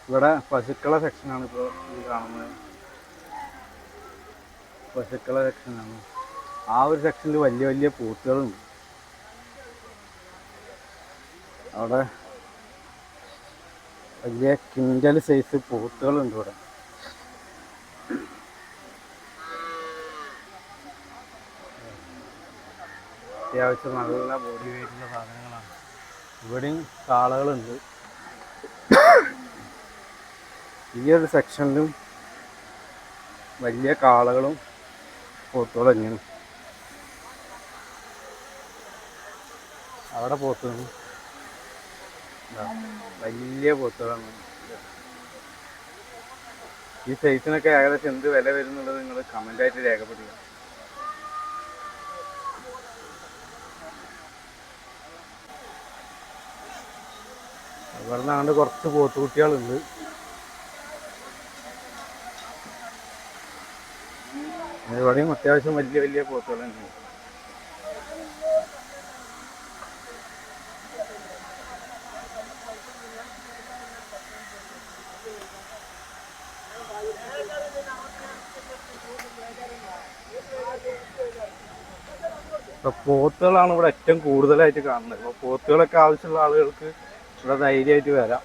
ഇവിടെ പശുക്കളെ സെക്ഷനാണ് ഇപ്പോൾ ഈ കാണുന്നത്. പശുക്കളെ സെക്ഷനാണ്. ആ ഒരു സെക്ഷനിൽ വലിയ വലിയ പോത്തുകളുണ്ട്. അവിടെ വലിയ കിൻഡൽ സൈസ് പോത്തുകളുണ്ട് ഇവിടെ. അത്യാവശ്യം നല്ല ബോഡി വെയിറ്റുള്ള സാധനങ്ങളാണ്. ഇവിടെയും കാളകളുണ്ട്. ഈ ഒരു സെക്ഷനിലും വലിയ കാളകളും പോത്തുകളും തന്നെയാണ്. അവിടെ പോത്തുകളും വലിയ പോത്തുകളാണ്. ഈ സൈസിനൊക്കെ ഏകദേശം എന്ത് വില വരുന്നുള്ളത് നിങ്ങൾ കമൻ്റായിട്ട് രേഖപ്പെടുത്തുക. ഇവിടെ നിന്നാണ്ട് കുറച്ച് പോത്തുകുട്ടികളുണ്ട്. ഇവിടെയും അത്യാവശ്യം വലിയ വലിയ പോത്തുകൾ തന്നെയാണ്. ഇപ്പോൾ പോത്തുകളാണ് ഇവിടെ ഏറ്റവും കൂടുതലായിട്ട് കാണുന്നത്. അപ്പോൾ പോത്തുകളൊക്കെ ആവശ്യമുള്ള ആളുകൾക്ക് ഇവിടെ ധൈര്യമായിട്ട് വരാം.